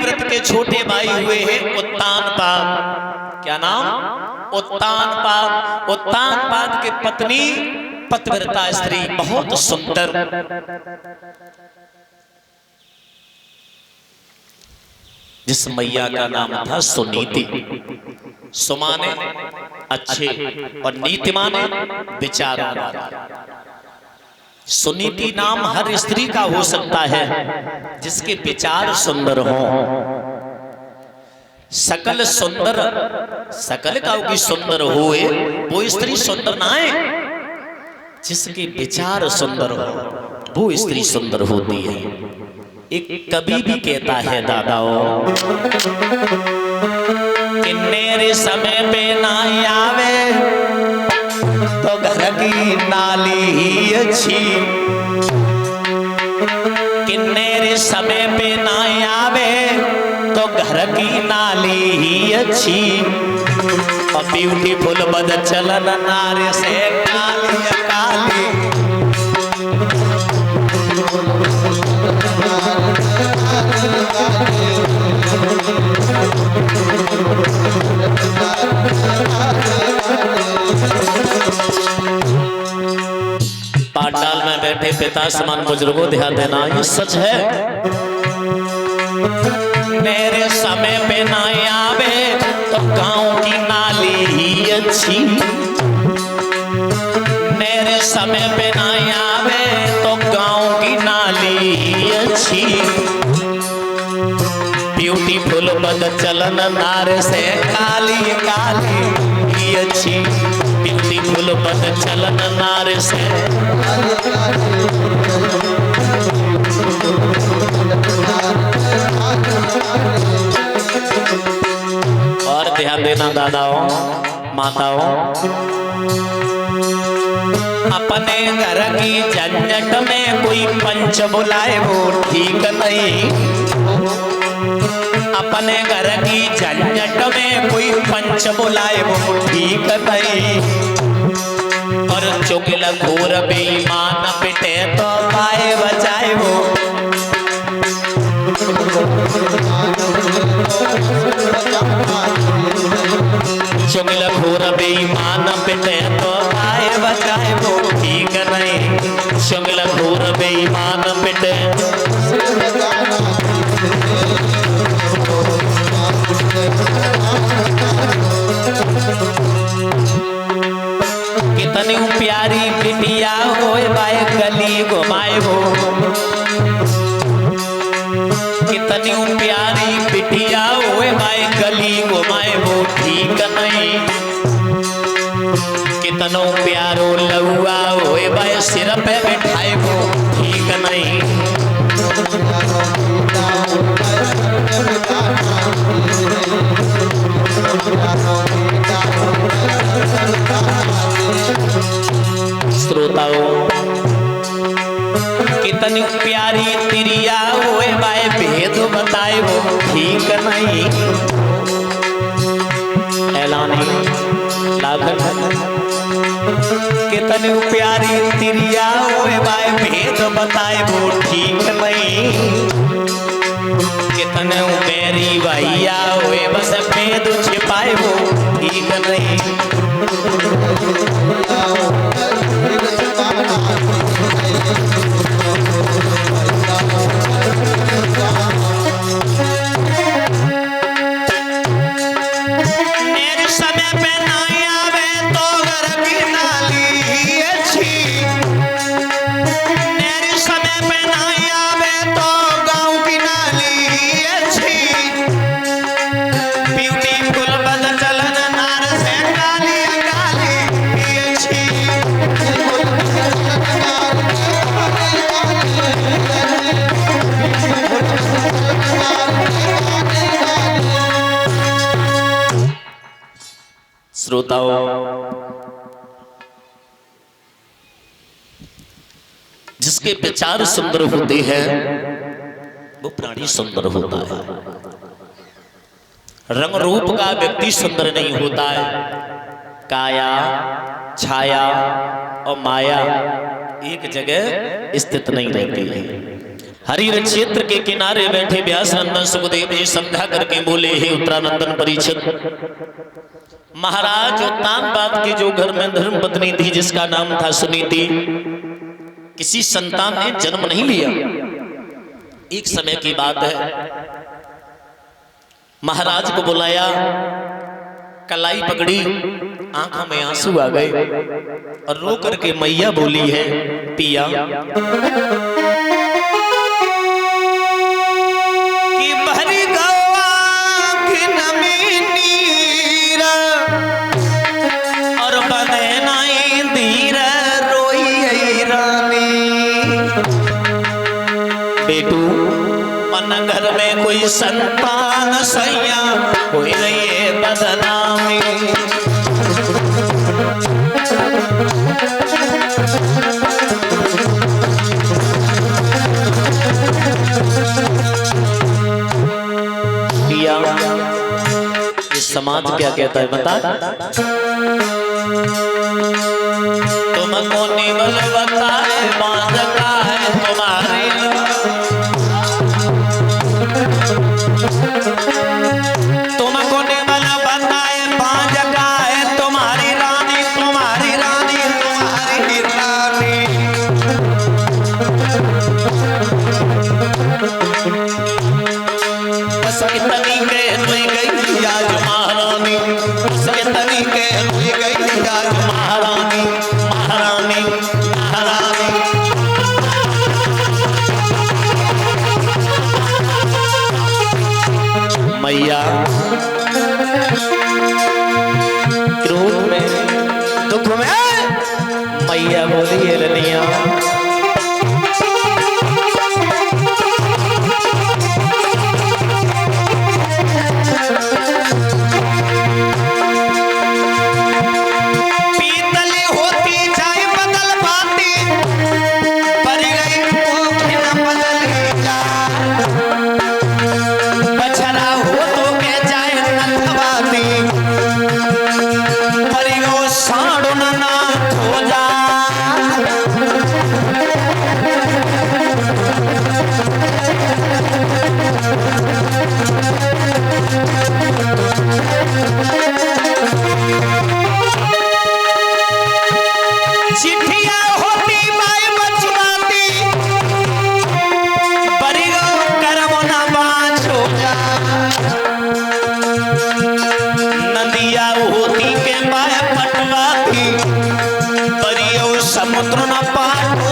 भरत के छोटे भाई हुए हैं उत्तानपाद। क्या नाम? उत्तानपाद। उत्तानपाद की पत्नी पतिव्रता स्त्री, बहुत सुंदर। जिस मैया का नाम था सुनीति। सुमा ने अच्छे और नीति माने विचारों वाला। सुनीति नाम हर स्त्री का हो सकता है जिसके विचार सुंदर हों। सकल सुंदर, सकल का की सुंदर होए वो स्त्री सुंदर ना है, जिसके विचार सुंदर हो वो स्त्री सुंदर होती है। एक कवि भी कहता है दादाओ, किन्नेरे समय पे ना आवे तो घर की नाली ही अच्छी। किन्नेरे समय पे ना आवे तो घर की नाली ही अच्छी। और ब्यूटीफुल बद चलन नारे से काली काली। पाठशाला में बैठे पिता समान बुजुर्गों ध्यान देना, ये सच है। मेरे समय पे ना आवे तो गांव की नाली ही अच्छी। मेरे समय पे ना आवे तो गांव की नाली ही अच्छी। ब्यूटीफुल बद चलन नार से काली काली ही अच्छी। ब्यूटीफुल बद चलन नार से। और ध्यान देना दादाओं माताओं, अपने घर की झंझट में कोई पंच बुलाए वो ठीक नहीं। अपने घर की झंझट में कोई पंच बुलाए वो ठीक नहीं। और चुगल घोर बेईमान पिटे तो पाए बचाए वो। चुगल घोर बेईमान पिटे तो पाए बचाए वो ठीक नहीं। चुगल घोर बेईमान पिटे। कितनी प्यारी बिटिया होए बाए गली घुमाए हो। कितनी प्यारी बिटिया होए बाए गली घुमाए हो ठीक नहीं। कितनो प्यारो लहुआ होए बाए सिर पे बैठाए हो ठीक नहीं। श्रोताओं, कितनी प्यारी तिरिया हुए बाए भेद बताए वो ठीक नहीं। ऐलानी लागत। कितनी प्यारी तिरिया हुए बाए भेद बताए वो ठीक नहीं। कितने मेरी भैया हुए बस भेद छिपाए वो ठीक नहीं। मेरे समय पे ना आवे तो घर की नाली अच्छी। मेरे समय पे ना आवे तो गांव की नाली अच्छी। ब्यूटीफुल बद चलन नार से काली काली अच्छी। श्रोताओं, जिसके विचार सुंदर होते हैं वो प्राणी सुंदर होता है। रंग रूप का व्यक्ति सुंदर नहीं होता है। काया छाया और माया एक जगह स्थित नहीं रहती है। हरिहर क्षेत्र के किनारे बैठे व्यास नंदन सुखदेव जी समझा करके बोले, हे उत्तरानंदन परीक्षित, महाराज उत्तानपाद के जो घर में धर्म पत्नी थी जिसका नाम था सुनीति, किसी संतान ने जन्म नहीं लिया। एक समय की बात है, महाराज को बुलाया, कलाई पकड़ी, आंखों में आंसू आ गए और रो करके मैया बोली है, पिया कि भरी गवा की नमी नीरा और बने नाई धीरा रोई रानी। बेटू मन घर में कोई संतान सैया कोई नहीं है बदनामी। ये समाज क्या कहता है बता, तुमको निवल बताए बांध का है तुम्हारे, तुमको निवल बताए बांध का है तुम्हारी रानी, तुम्हारी रानी, तुम्हारी रानी। बस इतनी के हुई गई आज महारानी, बस इतनी के हुई गई आज महारानी, महारानी, महारानी। मैया क्रोध में दुख में मैया बोली है रनिया, समुद्र न पार हो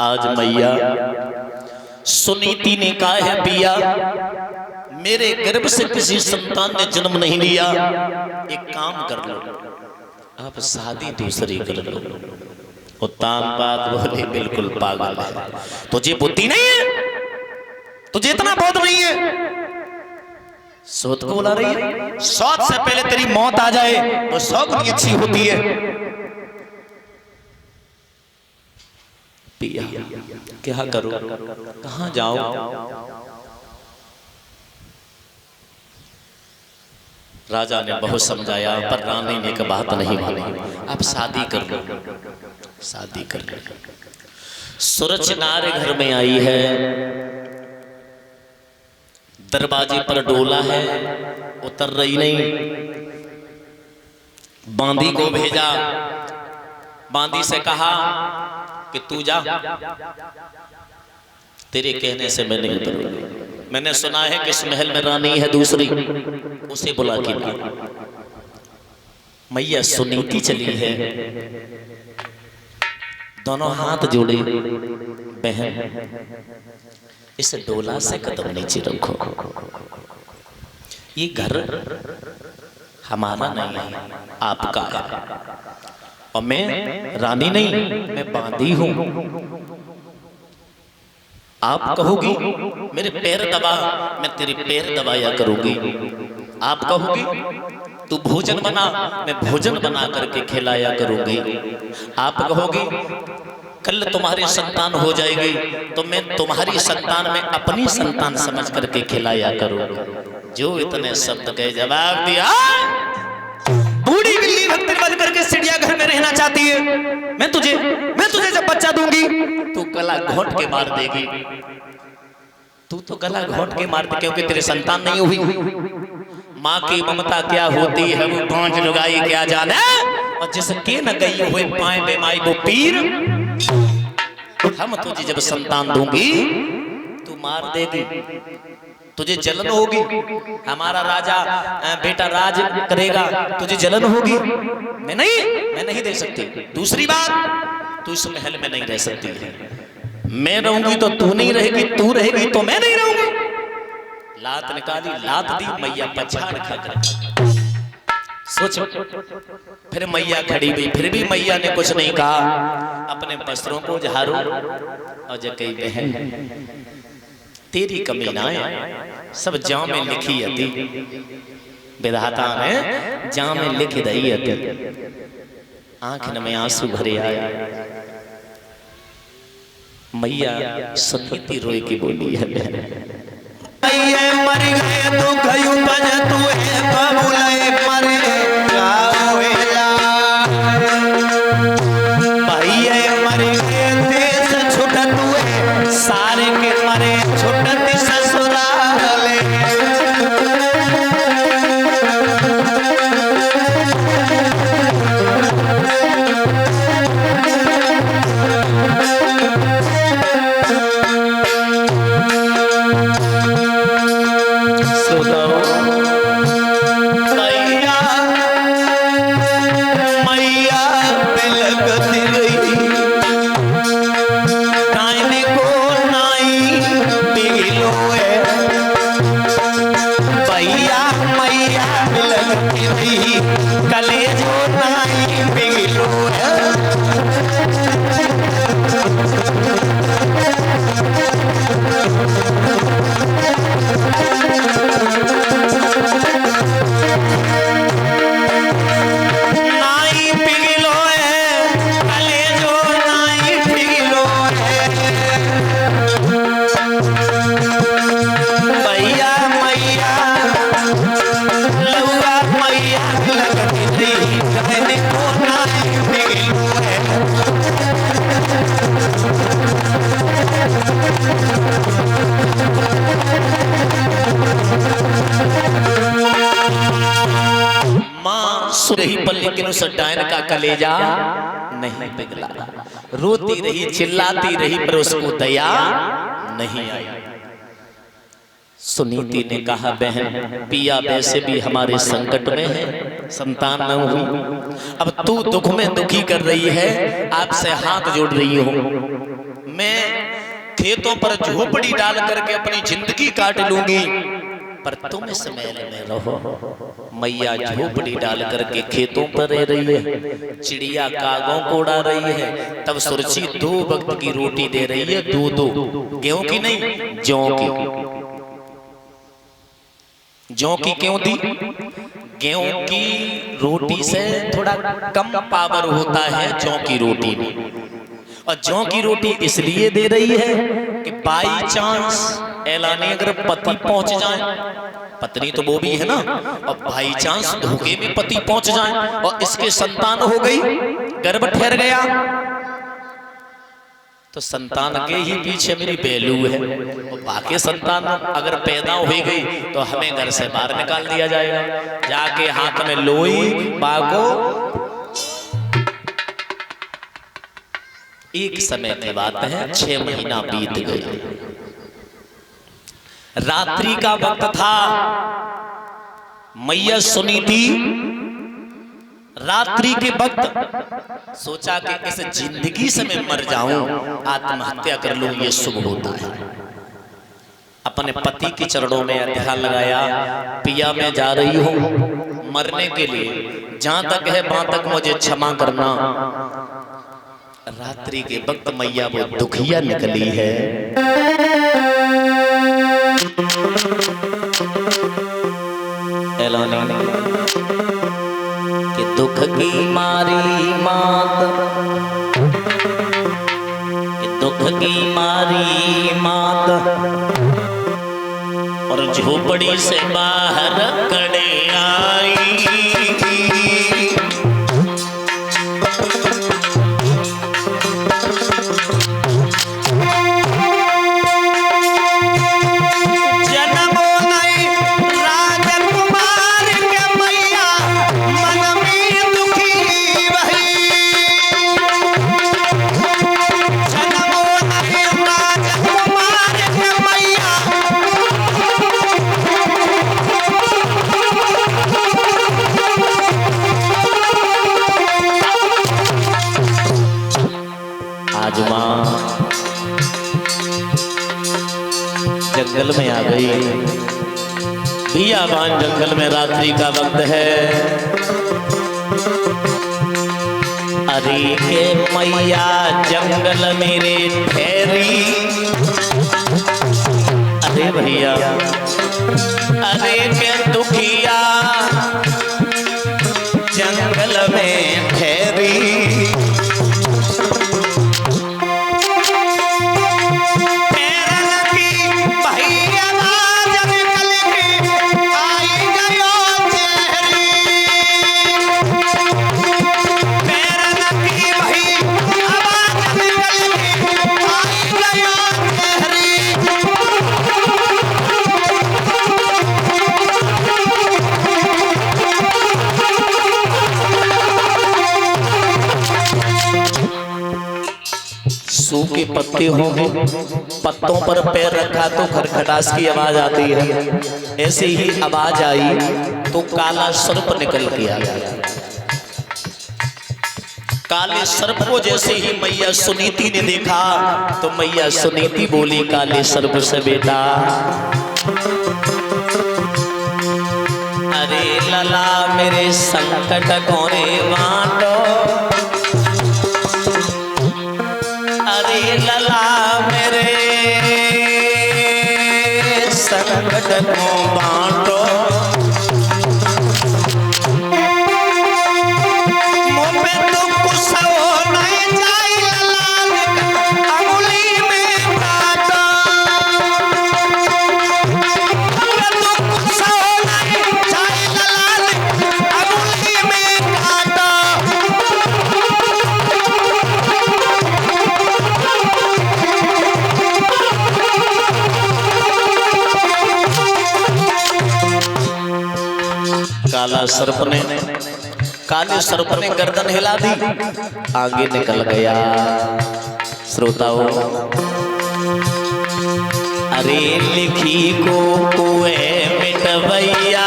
आज मैया सुनीति ने कहा है, पिया मेरे गर्भ से किसी संतान ने जन्म नहीं लिया, एक काम कर लो, आप शादी दूसरी कर लो। उत्तानपाद बोले बिल्कुल पागल है, तुझे बुद्धि नहीं है? तुझे इतना बोध नहीं है, सौत को बुला रही है। सौत से पहले तेरी मौत आ जाए तो सौ गुनी अच्छी होती है। पिया क्या करो, कहां जाओ? राजा ने बहुत समझाया पर रानी ने एक बात नहीं मानी। आप शादी कर लो, शादी कर लो। सुरचनार घर में आई है, दरवाजे पर डोला है, उतर रही नहीं। बांदी को भेजा, बांदी से कहा कि तू जा, तेरे कहने से मैं नहीं उतरूंगी। मैंने सुना है कि इस महल में रानी है दूसरी, उसे बुला के ला। मैया सुनीति चली है, दोनों हाथ जोड़े, बहन इस डोला से कदम नीचे रखो, ये घर हमारा नहीं है, आपका है। और मैं रानी नहीं, मैं बांदी हूं। आप कहोगी मेरे पैर दबा, मैं तेरे पैर दबाया करूंगी। आप कहोगी तू भोजन बना, मैं भोजन बना करके खिलाया करूंगी। आप कहोगी कल तुम्हारी संतान हो जाएगी तो मैं तुम्हारी संतान में अपनी संतान समझ करके खिलाया करूंगा। जो इतने शब्द के जवाब दिया, बूढ़ी बिल्ली भक्ति बन करके चिड़ियाघर में रहना चाहती है। मैं तुझे जब बच्चा दूंगी तू गला घोंट के मार देगी। तू तो गला घोंट के मार दे, क्योंकि तेरे संतान नहीं हुई। माँ की ममता क्या होती है वो पांच लुगाई क्या जाने। और जिसके न गई हुए पाए बेमाई वो पीर। हम तुझे जब संतान दूंगी तू मार देगी, तुझे जलन होगी। हमारा राजा बेटा राज करेगा, तुझे जलन होगी। मैं नहीं दे सकती। दूसरी बात, तू इस महल में नहीं रह सकती है। मैं रहूंगी तो तू नहीं रहेगी, तू रहेगी तो मैं नहीं रहूंगी। लात निकाली, लात दी, मैया पछाड़ खा कर। सोचो, फिर मैया खड़ी हुई, फिर भी मैया ने कुछ नहीं कहा। अपने वस्त्रों को झाड़ू और जकई बहन तेरी कमी ना है, सब जाम में लिखी अति। विधाता ने जाम में लिख दई अति। आंख में आंसू भरे आया। मैया सुनीति रोए की बोली है, मर गए तो गयु बज तू है बबुले मरे जाओएला। भैया मर गए देश छुट तू है, सारे के मरे छुटत ससुराले। रही पर लेकिन उस डायन का कलेजा नहीं पिघला। रोती रही, चिल्लाती रही, पर उसको दया नहीं आई। सुनीति ने कहा, बहन पिया वैसे भी हमारे संकट में है, संतान न हुई। अब तू दुख में दुखी कर रही है, आपसे हाथ जोड़ रही हूं। मैं खेतों पर झोपड़ी डाल करके अपनी जिंदगी काट लूंगी, पर तुम इस महल में रहो। मैया झोपड़ी डाल करके खेतों पर रह रही है, चिड़िया कागों को उड़ा रही है। तब सुरची 2 वक्त की रोटी दे रही है, 2-2 गेहूं की नहीं, जौ की। जौ की क्यों दी? गेहूं की रोटी से थोड़ा कम पावर होता है जौ की रोटी में। और जौ की रोटी इसलिए दे रही है कि बाई चांस ऐलानी अगर पति पहुंच जाए, पत्नी तो वो भी है ना, और बाई चांस धोखे में पति पहुंच जाए और इसके संतान हो गई, गर्भ ठहर गया, तो संतान के ही पीछे मेरी वैल्यू है। और बाकी संतान अगर पैदा हो गई तो हमें घर से बाहर निकाल दिया जाएगा, जाके हाथ में लोई बागो। एक समय की बात है, 6 महीना बीत गए। रात्रि का वक्त था। मैया सुनी थी रात्रि के वक्त सोचा कि इस जिंदगी से मैं मर जाऊं, आत्महत्या कर लूं, ये शुभ होता है। अपने पति के चरणों में ध्यान लगाया, पिया मैं जा रही हूं मरने के लिए, जहां तक है वहां तक मुझे क्षमा करना। रात्रि के वक्त मैया वो दुखिया निकली है। कि दुख की मारी मात, कि दुख की मारी मात, और झोपड़ी से बाहर कड़े आई। जंगल में आ गई, बियाबान जंगल में, रात्रि का वक्त है। अरे के मैया जंगल मेरे ठहरी, अरे भैया, अरे के दुखिया जंगल में ठहरी। सूखे पत्ते होंगे, पत्तों पर पैर रखा तो खरखटास की आवाज आती है। ऐसे ही आवाज आई तो काला सर्प निकल के आया। काले सर्प को जैसे ही मैया सुनीति ने देखा तो मैया सुनीति बोली काले सर्प से, बेटा अरे लला मेरे संकट कोने बांटो, अरे लला मेरे संकट को बांटो। मुँह पे तो कुछ हो नहीं जाए, लला अंगुली में काटो। मुँह पे तो कुछ हो नहीं जाए, लला अंगुली में काटो। काले सर्प ने गर्दन हिला दी, आगे निकल गया। श्रोताओं, अरे लिखी को कुएं मिटवैया,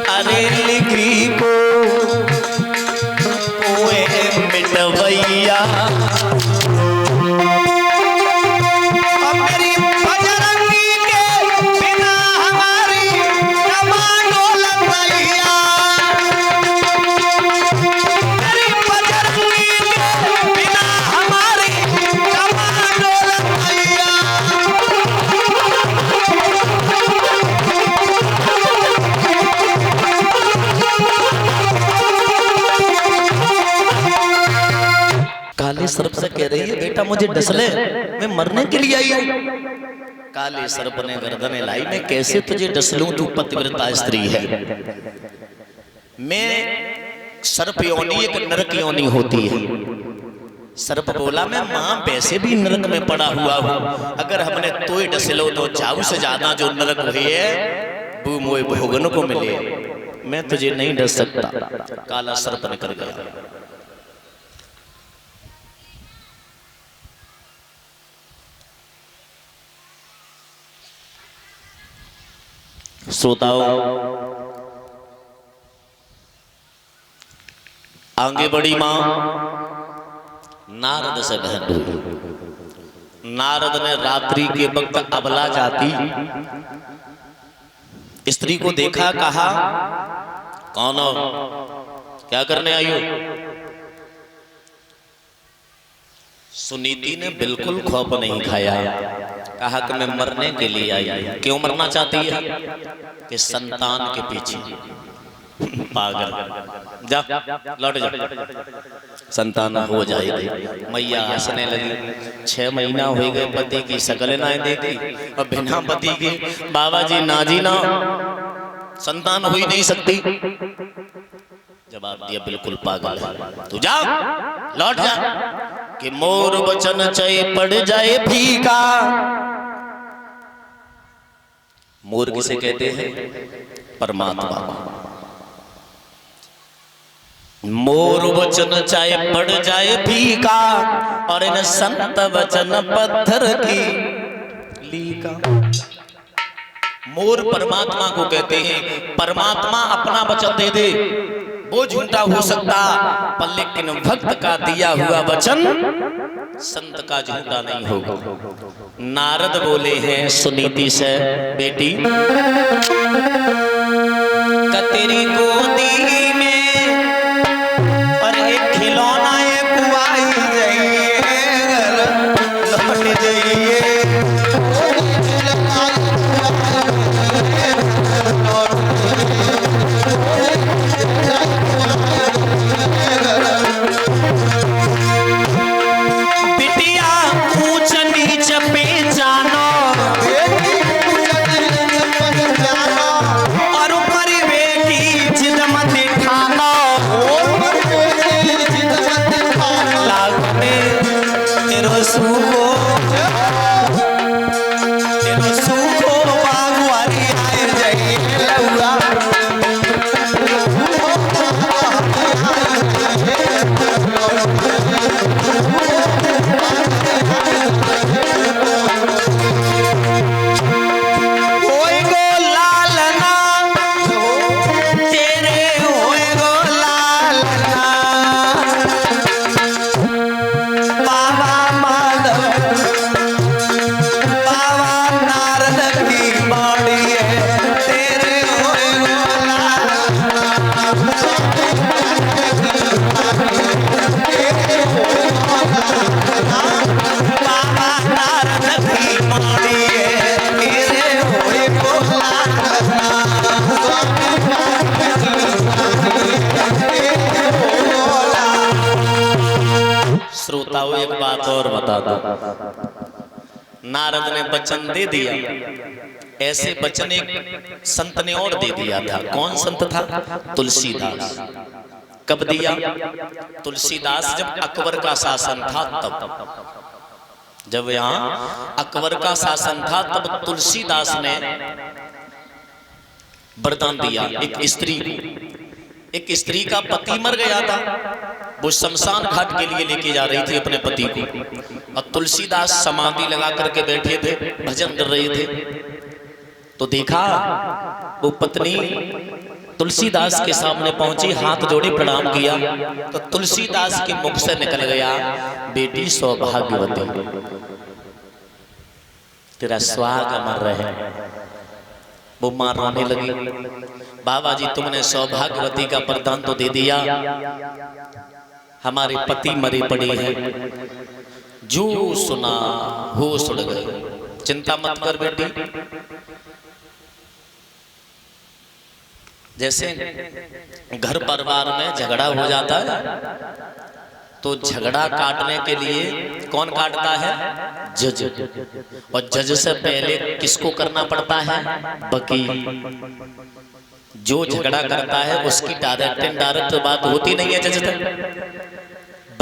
अरे लिखी को कुएं मिटवैया, मेरी बजरंग बेटा मुझे डसले, मैं मरने के लिए आई हूं। काले सर्प ने गर्दन लाई, मैं कैसे तुझे डस लूं, तू पतिव्रता स्त्री है। मैं सर्प योनि एक नरक योनि होती है। सर्प बोला मैं मां वैसे भी नरक में पड़ा हुआ हूं, अगर हमने तोय डसलो तो जाऊ से ज्यादा जो नरक हुई है वो मोए भोगन को मिले, मैं तुझे नहीं डस सकता। काला सर्प निकल गया। श्रोताओं, आगे बढ़ी मां नारद से भेंट हुई। नारद ने रात्रि के वक्त अबला जाती स्त्री को देखा, कहा कौन हो, क्या करने आई हो? सुनीति ने बिल्कुल खौफ नहीं खाया, कहा कि मैं मरने के लिए आई। क्यों मरना चाहती है? कि संतान के पीछे। पागल, जा लौट जा, संतान हो जाएगी। मैया हंसने लगी। 6 महीना हो गए पति की शकल ना देखी, और बिना पति के बाबा जी नाजी ना संतान हो ही नहीं सकती। जवाब दिया बिल्कुल पागल है, तू जा लौट जा। कि मोर वचन चय पड़ जाए फीका। मोर किसे कहते हैं? परमात्मा। मोर वचन चाहे पड़ जाए फीका, और इन संत वचन पत्थर की लीका। मोर परमात्मा को कहते हैं। परमात्मा अपना वचन दे दे वो झूठा हो सकता, पर लेकिन भक्त का दिया हुआ वचन संत का झूठा नहीं होगा। नारद बोले हैं सुनीति से, बेटी तेरी गोदी में और एक खिलौना एक कुआई जाइए, लौट जाइए। बिटिया ऊंच नीच पे जानो, और ऊपर बेटी जिद मत ठानो। लाग में तेरो सूखो बागवानी आए जाइए लौरा। श्रोताओं, एक बात और बता दो, नारद ने वचन दे दिया। ऐसे वचन एक संत ने और दे दिया था। कौन संत था? तुलसीदास। कब दिया? तुलसीदास जब अकबर का शासन था तब। जब यहाँ अकबर का शासन था तब तुलसीदास ने वरदान दिया एक स्त्री का पति मर गया था, वो शमशान घाट के लिए लेके जा रही थी अपने पति को, और तुलसीदास समाधि लगा करके बैठे थे, भजन कर रहे थे। तो देखा वो पत्नी तुलसीदास के सामने पहुंची, हाथ जोड़े प्रणाम किया, तो तुलसीदास के मुख से निकल गया, बेटी सौभाग्यवती, तेरा सुहाग अमर रहे। वो मां रोने लगी, बाबा जी तुमने सौभाग्यवती का वरदान तो दे दिया, हमारे पति मरे पड़े हैं, जो सुना होश उड़ गए। चिंता मत कर बेटी, जैसे घर परिवार में झगड़ा हो जाता है तो झगड़ा काटने के लिए कौन काटता है? जज। और जज से पहले किसको करना पड़ता है? वकील। जो झगड़ा करता है उसकी डायरेक्ट इनडायरेक्ट बात होती नहीं है जज तक,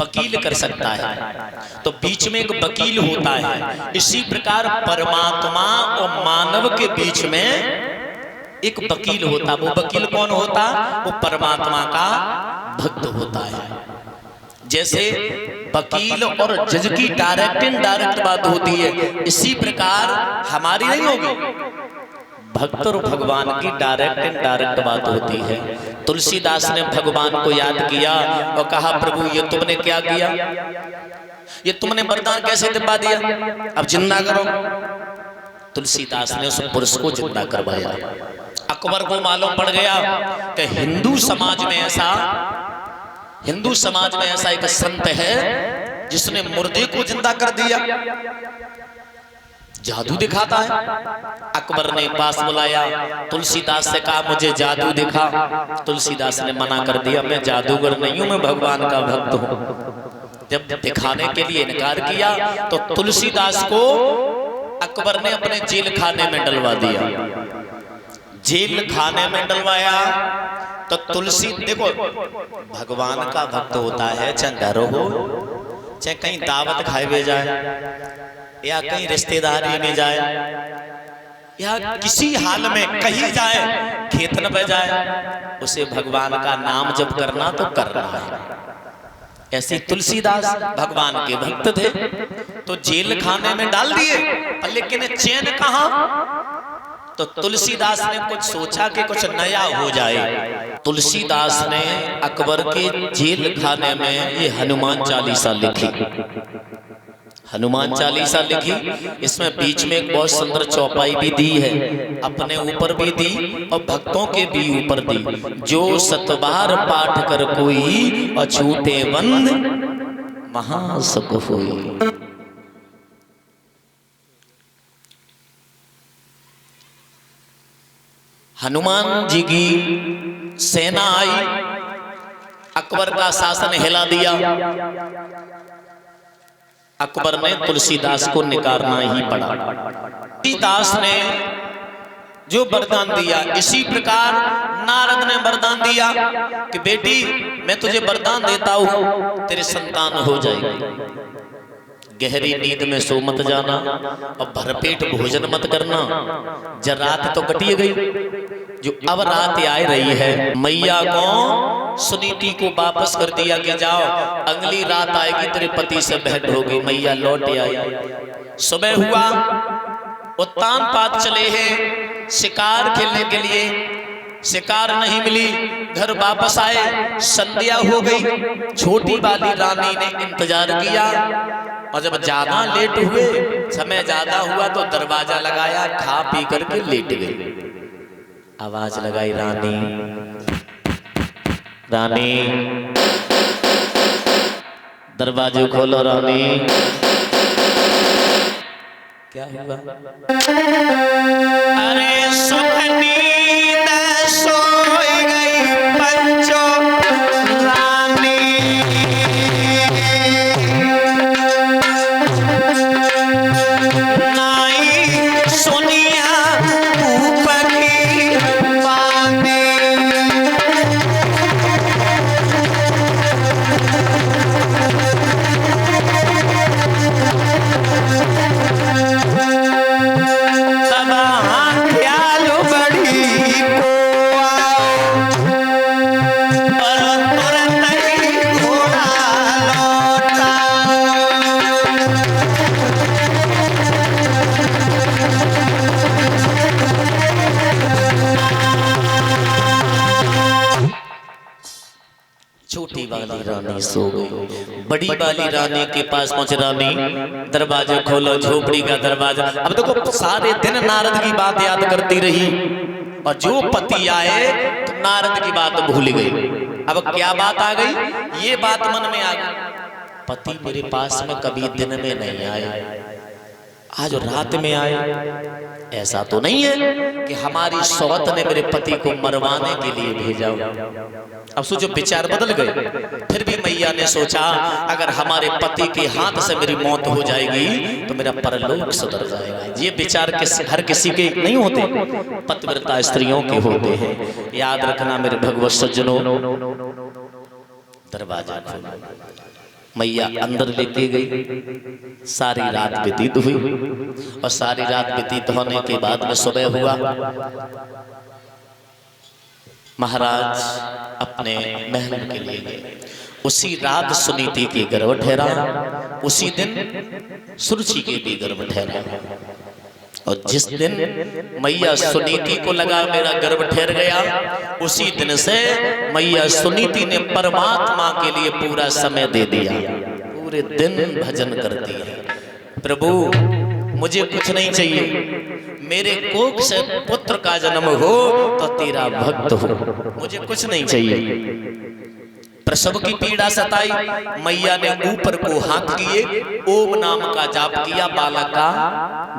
वकील कर सकता है। तो बीच में एक वकील होता है। इसी प्रकार परमात्मा और मानव के बीच में एक वकील होता। वो वकील कौन होता? वो परमात्मा का भक्त होता है। जैसे वकील और जज की डायरेक्ट इनडायरेक्ट बात होती है, इसी प्रकार हमारी नहीं होगी, भक्त और भगवान की डायरेक्ट इनडायरेक्ट बात होती है। तुलसीदास ने भगवान को याद किया और कहा, प्रभु ये तुमने क्या किया? ये तुमने वरदान कैसे दिलवा दिया? अब जिंदा करो। तुलसीदास ने उस पुरुष को जिंदा करवाया। अकबर को मालूम पड़ गया कि हिंदू समाज में ऐसा एक संत है जिसने मुर्दे को जिंदा कर दिया, जादू दिखाता है। अकबर ने पास बुलाया, तुलसीदास से कहा मुझे जादू दिखा। तुलसीदास ने मना कर दिया, मैं जादूगर नहीं हूं, मैं भगवान का भक्त हूं। जब दिखाने के लिए इनकार किया तो तुलसीदास को अकबर ने अपने जेल खाने में डलवा दिया। जेल खाने में डलवाया तो तुलसी, देखो भगवान का भक्त होता है, चाहे घर हो, चाहे कहीं दावत खाए हुए जाए, या कहीं रिश्तेदारी में जाए, या किसी हाल में कहीं जाए, खेतन पे जाए, उसे भगवान का नाम जब करना तो करना है। ऐसे तुलसीदास भगवान के भक्त थे, तो जेल खाने में डाल दिए, लेकिन चैन कहां? तो तुलसीदास ने कुछ सोचा कि कुछ नया हो जाए। तुलसीदास ने अकबर के जेल खाने में ये हनुमान चालीसा लिखी। हनुमान चालीसा लिखी। इसमें बीच में एक बहुत सुंदर चौपाई भी दी है, अपने ऊपर भी दी और भक्तों के भी ऊपर दी। जो सतबार पाठ कर कोई अछूटे बंद महासुख होई। हनुमान जी की सेना आई, अकबर का शासन हिला दिया। अकबर ने तुलसीदास को निकारना ही पड़ा। तुलसीदास ने जो वरदान दिया, इसी प्रकार नारद ने वरदान दिया कि बेटी मैं तुझे वरदान देता हूं, तेरे संतान हो जाएगी। गहरी नींद में सो मत जाना और भरपेट भोजन मत करना। जब रात तो कटी गई, जो अब रात आ रही है, मैया को सुनीति को वापस कर दिया कि जाओ, अगली रात आएगी तेरे पति से भेंट होगी। मैया लौट आई। सुबह हुआ, उत्तान पात चले हैं शिकार खेलने के लिए, शिकार नहीं मिली, घर वापस आए, संध्या हो गई। छोटी वाली रानी ने इंतजार किया और जब ज्यादा लेट हुए, समय ज्यादा हुआ तो दरवाजा लगाया, खा पी करके लेट गई। आवाज लगाई, रानी रानी दरवाजे खोलो रानी। क्या हुआ? अरे सुखनी सोई गई पंचो रानी, नाई सुनिया ऊपर की बानी। छोटी वाली रानी सो गई। बड़ी वाली रानी के पास पहुंचे, रानी दरवाजा खोलो, झोपड़ी का दरवाजा। अब देखो सारे दिन नारद की बात याद करती रही और जो पति आए तो नारद की बात भूल गई। अब क्या बात आ गई? ये बात मन में आ गई, पति मेरे पास में कभी दिन में नहीं आए, आज रात में आए, ऐसा तो नहीं है कि हमारी सौत ने मेरे पति को मरवाने के लिए भेजा। अब सोचो, विचार बदल गए। फिर भी मैया ने सोचा अगर हमारे पति के हाथ से मेरी मौत हो जाएगी तो मेरा परलोक सुधर जाएगा। ये विचार हर किसी के नहीं होते, पतिव्रता स्त्रियों के होते हैं। याद रखना मेरे भगवत सज्जनों। दरवाजा खोला, मैया अंदर लेके गई। सारी रात व्यतीत हुई और सारी रात व्यतीत होने के बाद में सुबह हुआ। महाराज अपने महल के लिए गए। उसी रात सुनीति के गर्भ ठहरा, उसी दिन सुरुचि के भी गर्भ ठहरा। और जिस दिन मैया सुनीति को लगा मेरा गर्भ ठहर गया, उसी दिन से मैया सुनीति ने परमात्मा के लिए पूरा समय दे दिया। पूरे दिन भजन करती है, प्रभु मुझे कुछ नहीं चाहिए, मेरे कोख से पुत्र का जन्म हो तो तेरा भक्त हो, मुझे कुछ नहीं चाहिए। प्रसव की पीड़ा सताई, मैया ने ऊपर को हाथ किए, ओम नाम का जाप किया, बालक का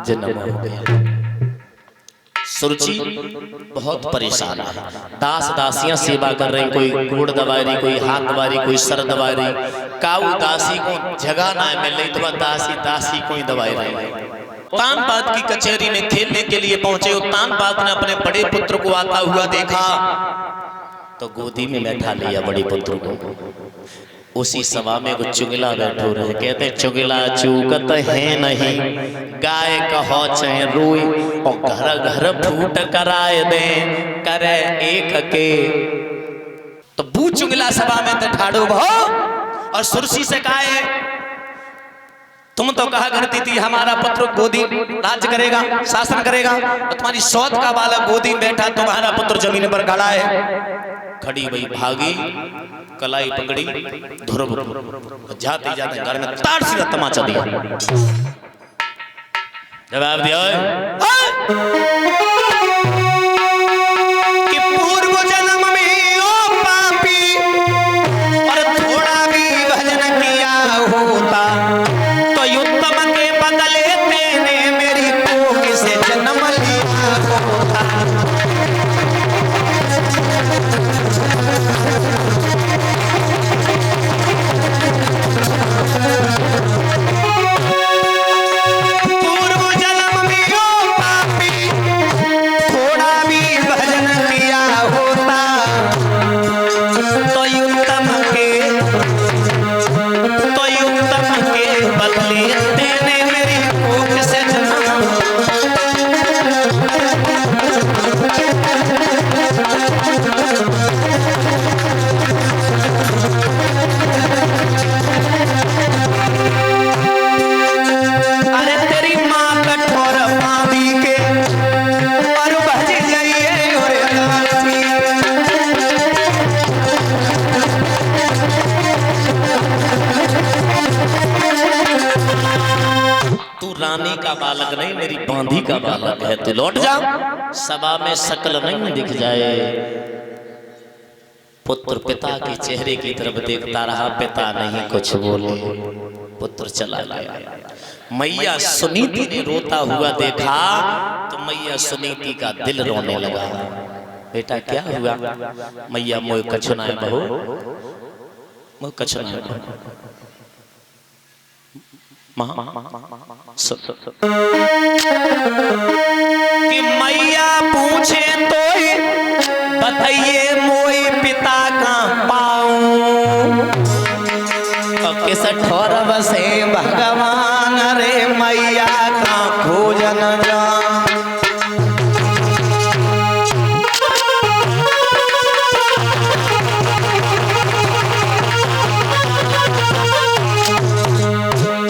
जन्म हो गया। सुरुचि बहुत परेशान है। दास दासियां सेवा कर रही, कोई गोड़ दबा रही, कोई हाथ दबा रही, कोई सर दबा रही। काऊ दासी को जगह ना मिले तो दासी दासी को ही दबाई रही। तानपाद की कचहरी में खेलने के लिए पहुंचे। तानपाद ने अपने बड़े पुत्र को आता हुआ देखा तो गोदी में बैठा लिया बड़े पुत्र को। उसी सभा में कुछ चुगला बैठो रहे, कहते चुगला चूकत है नहीं, गाय कहो चाहे रोई, और घर घर फूट कराए दे करे एक के। तो बू चुगला सभा में तो ठाड़ो भाव और सुरसी से कहे तुम तो कहा करती थी हमारा पुत्र गोदी राज करेगा, शासन करेगा, और तुम्हारी सौत का बालक गोदी में बैठा, तुम्हारा पुत्र जमीन पर खड़ा है। खड़ी वही भागी, कलाई पकड़ी, धुरब जाते जाते घर में ताड़ सीधा तमाचा दिया। जवाब दिया कि पूर्व जन्म में ओ पापी और थोड़ा भी भजन किया होता तो युद्धम के बदले तेने मेरी कोख से जन्म लिया होता। रानी का बालक नहीं, मेरी बांधी का बालक है, तू लौट जा। सभा में शकल नहीं दिख जाए। पुत्र पिता के चेहरे की तरफ देखता रहा, पिता नहीं कुछ बोले, पुत्र चला गया। मैया सुनीति ने रोता हुआ देखा तो मैया सुनीति का दिल रोने लगा। बेटा क्या हुआ? मैया मोह कछुनाए बहू, मोह कछुनाए बहू। कि मैया पूछे तो बताइए मोई पिता का पाऊं, किस ठोर बसे भगवान रे मैया का खोजन जा।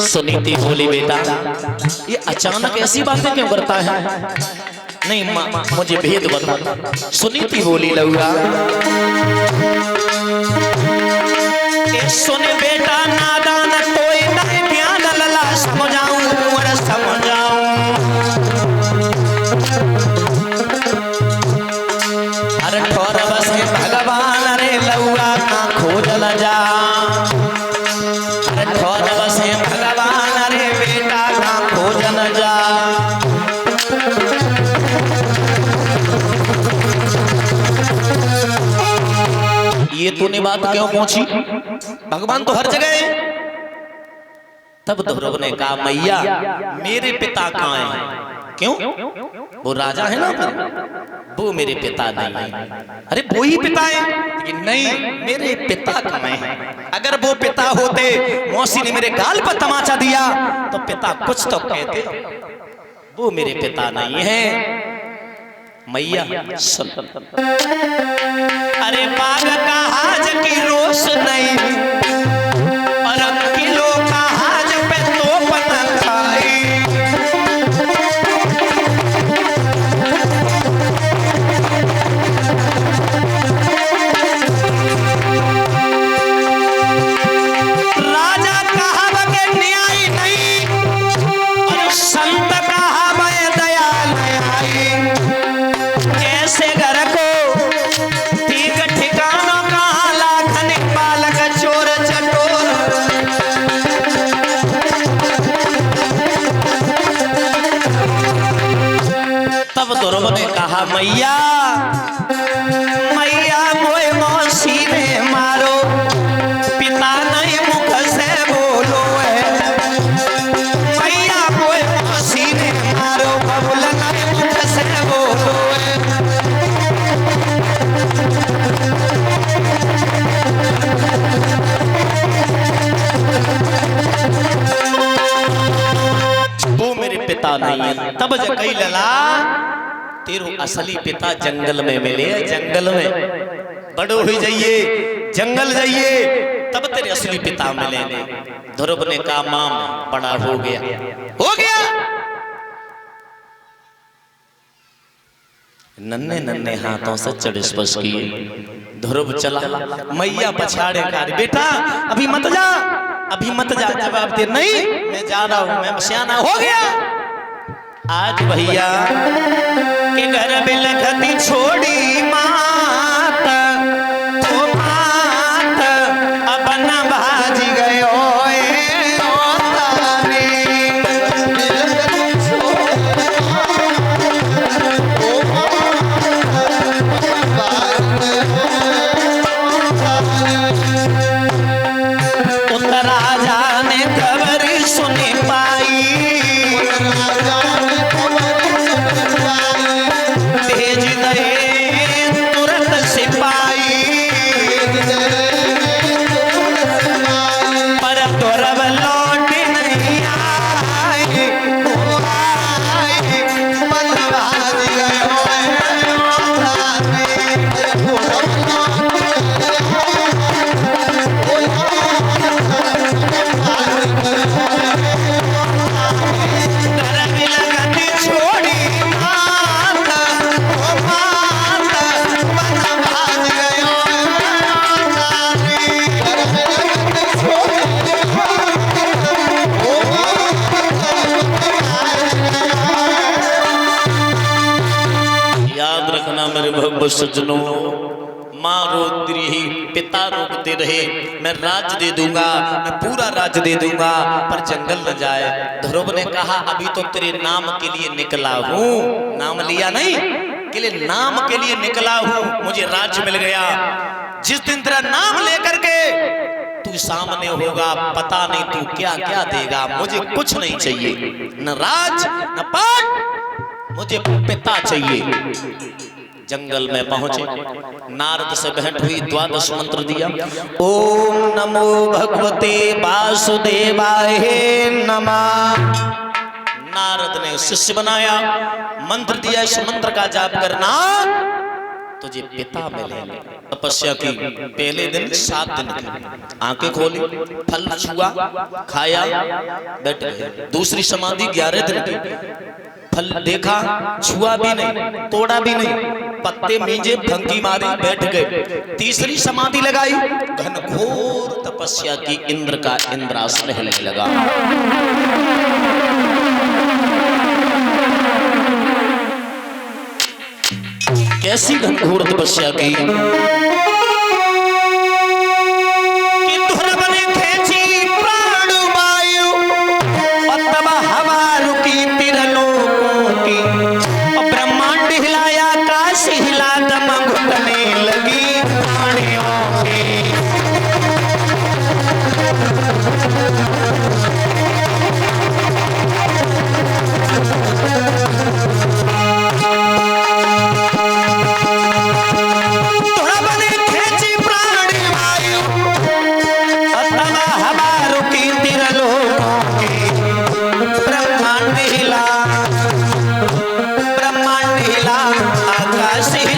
सुनीति बोली बेटा ये अचानक ऐसी बातें क्यों करता है? नहीं माँ मुझे भेद बता। सुनीति बोली लौरा सुने बेटा नादान कोई नहीं ज्ञान लला समझाऊं और समझाऊं। हर ठोर बसे भगवान रे लौरा का खोज ल जा। हर ठोर बसे भगवान रे बेटा का खोज न जा। तूने बात क्यों पूछी, भगवान तो हर जगह है। तब ध्रुव ने कहा मैया मेरे पिता कहाँ हैं? क्यों? वो राजा है ना पर वो मेरे पिता नहीं है। अरे वो ही पिता है, लेकिन नहीं मेरे पिता कहाँ हैं? अगर वो पिता होते, मौसी ने मेरे गाल पर तमाचा दिया तो पिता कुछ तो कहते, वो मेरे पिता नहीं है। मैया सुन, अरे बाग का हाज की रोश नहीं और किलो का हाज पे तोप न खाई। राजा कहाव के न्याय नहीं और संत कहाव दया नहीं। कैसे घर को ठीक ठिकानों कहाँ लाखन बालक चोर चटोर। तब ध्रुव ने कहा मैया मैया मोए मौसी ने मारो, पिता नहीं मुख से बोलो है। मैया मोए मौसी ने मारो, बबुल नहीं मुख से बोलो है। वो मेरे पिता नहीं है। तब जकई लला तेरो असली पिता जंगल में मिले, जंगल में बड़ो ही जाइए, जंगल जाइए तब तेरे असली पिता मिलेंगे। ध्रुव ने कहा माम बड़ा हो गया, हो गया। नन्हे नन्हे हाथों से चढ़ स्पर्श किए। ध्रुव चला, मैया पछाड़े कार बेटा अभी मत जा, अभी मत जा। जवाब दे नहीं मैं जा रहा हूं, मैं सियाना हो गया। आज भैया के घर बिलखती छोड़ी माता, तो माता अब न भाज गयो राजा ने खबर सुनी पाई, भेज दे तुरंत सिपाही। पर ध्रुव लौट नहीं आए, मन भाज गयो सज्जनों। माँ रोती रही, पिता रोकते रहे, मैं राज दे दूंगा, मैं पूरा राज दे दूंगा, पर जंगल न जाए। ध्रुव ने कहा अभी तो तेरे नाम के लिए निकला हूँ, नाम लिया नहीं, के लिए नाम के लिए निकला हूँ, मुझे राज्य मिल गया। जिस दिन तेरा नाम लेकर के तू सामने होगा, पता नहीं तू क्या क्या देगा। मुझे कुछ नहीं चाहिए, न राज न पाठ, मुझे पिता चाहिए। जंगल में पहुंचे, नारद से भेंट हुई, द्वादश मंत्र दिया। ओम नमो भगवते वासुदेवाय नमः। नारद ने शिष्य बनाया, मंत्र दिया, इस मंत्र का जाप करना तुझे पिता मिलेंगे। तपस्या की, पहले दिन 7 दिन की, आंखें खोली, फल छुआ, खाया, बैठ गए। दूसरी समाधि 11 दिन की, फल देखा, छुआ भी नहीं, तोड़ा भी नहीं, पत्ते मींजे, फंकी मारी, बैठ गए। तीसरी समाधि लगाई, घनघोर तपस्या की, इंद्र का इंद्रासन हिलने लगा। कैसी घनघोर तपस्या की कि ध्रुव ने खींची प्राण वायु, और तब हवा रुकी त्रिलोकों की, और ब्रह्मांड हिलाया, काश हिला, दम घुटने लगी प्राणियों की।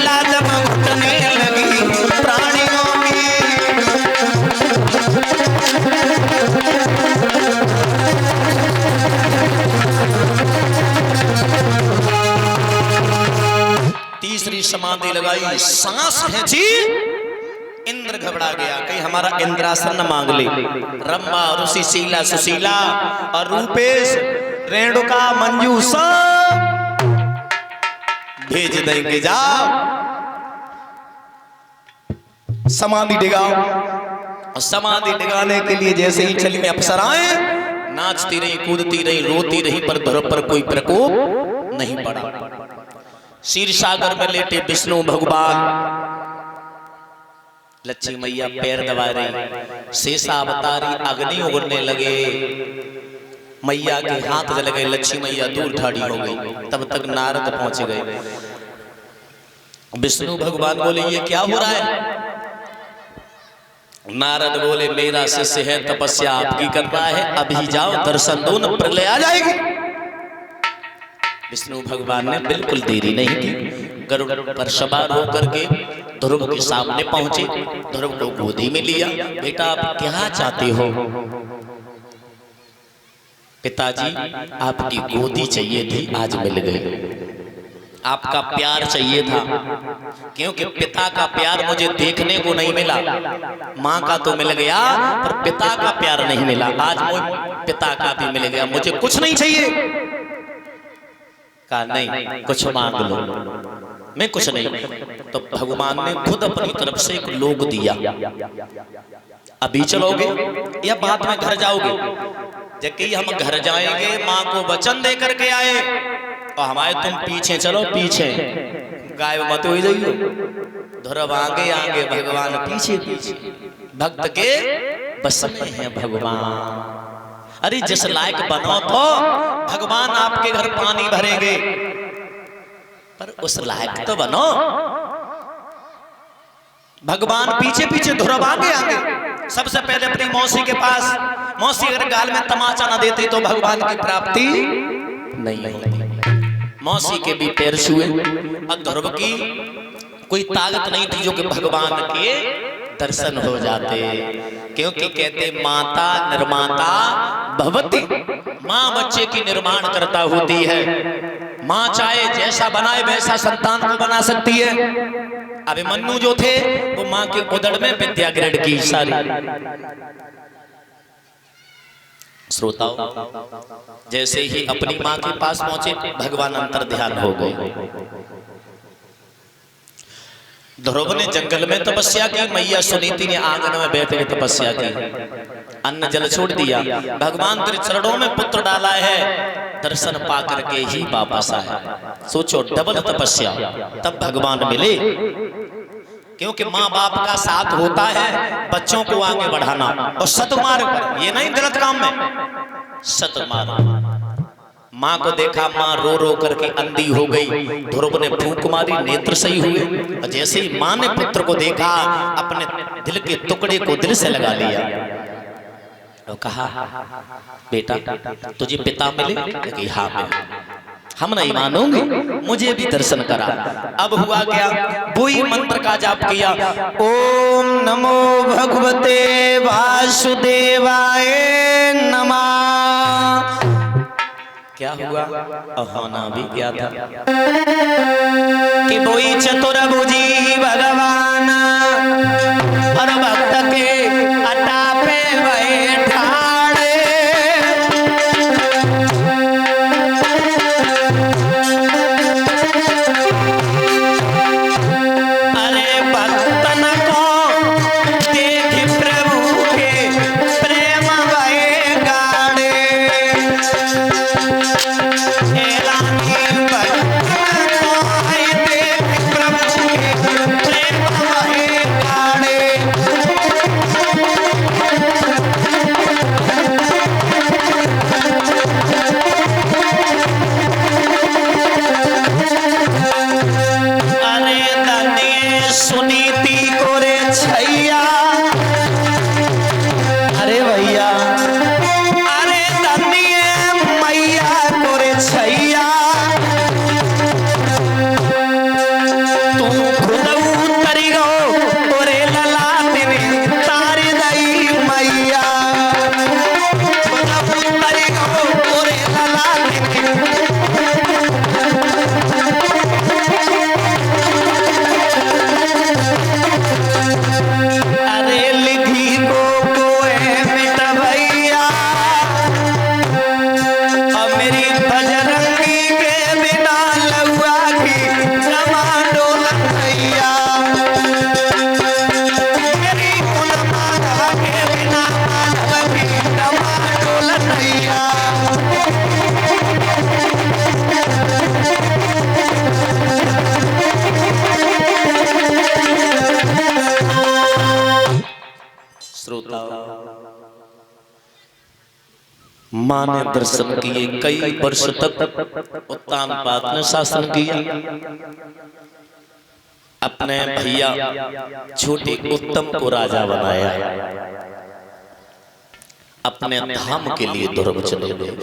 शीला जब घुटने लगी प्राणियों की। तीसरी समाधि लगाई, सांस खींची, इंद्र घबरा गया, कहीं हमारा इंद्रासन न मांग ले। रंभा ऋषि शीला सुशीला और रूपेश रेणुका मंजू सब भेज देंगे, जाओ समाधि डिगाओ। और समाधि डिगाने के लिए जैसे ही चली में अप्सराएं नाचती रही, कूदती रही, रोती रही, पर ध्रुव पर कोई प्रकोप नहीं पड़ा। क्षीर सागर में लेटे विष्णु भगवान, लक्ष्मी मैया पैर दबा रही, शेषा अवतारी अग्नि उगड़ने लगे, मैया के हाथ जल गए, लक्ष्मी मैया दूर ठाड़ी हो गई। तब तक नारद पहुंच गए। विष्णु भगवान बोले ये क्या हो रहा है? नारद बोले मेरा शिष्य है, तपस्या आपकी कर रहा है, अभी जाओ दर्शन दो न प्रलय आ जाएगी। विष्णु भगवान ने बिल्कुल देरी नहीं की, गरुड़ पर सवार होकर के ध्रुव के सामने पहुंचे, ध्रुव को गोदी में लिया। बेटा आप क्या चाहते हो? पिताजी आपकी गोदी चाहिए थी, आज मिल गई। आपका प्यार चाहिए था, क्योंकि पिता का प्यार मुझे देखने को नहीं मिला। माँ का तो मिल गया पर पिता का प्यार नहीं मिला, आज मुझे पिता का भी मिल गया, मुझे कुछ नहीं चाहिए। कहा नहीं कुछ मांग लो। मैं कुछ नहीं। तो भगवान ने खुद अपनी तरफ से एक लोग दिया। अभी चलोगे या बाद में घर जाओगे? जबकि हम घर जाएंगे, माँ को वचन दे करके आए और हमारे तुम पीछे चलो, पीछे गायब मत हो जाइयो। ध्रुव आगे आगे, भगवान पीछे पीछे, भक्त के बस में है भगवान। अरे जिस लायक बनो तो भगवान आपके घर पानी भरेंगे, पर उस लायक तो बनो। भगवान पीछे पीछे, ध्रुव आगे आगे। सबसे पहले अपनी मौसी के पास, मौसी अगर गाल में तमाचा न देती तो भगवान की प्राप्ति नहीं होती। मौसी के भी पैर छुए। और ध्रुव की कोई ताकत नहीं थी जो कि भगवान के दर्शन हो जाते, क्योंकि कहते माता निर्माता भवती, माँ बच्चे की निर्माण करता होती है। माँ चाहे जैसा बनाए वैसा संतान को बना सकती है। अभिमन्यु जो थे वो माँ के उदर में विद्या ग्रहण की सारी। श्रोताओं, जैसे ही अपनी माँ के पास पहुंचे भगवान अंतर ध्यान हो गए। ध्रुव ने जंगल में तपस्या की, मैया सुनीति ने आंगन में बैठ के तपस्या की, अन्न जल छोड़ दिया। भगवान तेरे चरणों में पुत्र डाला है, दर्शन पा करके ही वापस आए। सोचो डबल तपस्या, तब भगवान मिले। क्योंकि माँ बाप का साथ होता है बच्चों को आगे बढ़ाना, और सतमार्ग पर, ये नहीं गलत काम में, सतमार्ग। माँ को देखा, माँ रो रो करके अंधी हो गई। ध्रुव ने फूंक मारी, नेत्र सही हुए। और जैसे ही माँ ने पुत्र को देखा, अपने दिल के टुकड़े को दिल से लगा लिया और कहा बेटा तुझे पिता मिले? कि हाँ मिले। हम नहीं मानोगे, मुझे भी दर्शन करा। अब हुआ क्या? वही मंत्र का जाप किया, ओम नमो भगवते वासुदेवाय नमः। क्या हुआ? होना भी क्या था कि वही चतुर्भुजी भगवान और भक्त के अटापे बैठाड़े। अरे भक्तन को देख प्रभु के प्रेम भय गाड़े। एलानी भक्तन को देख प्रभु के श्रोता, मां ने दर्शन किए, कई वर्ष तक उत्तानपाद ने शासन किया। अपने भैया छोटे उत्तम को राजा बनाया, अपने धाम के लिए ध्रुव चले गए।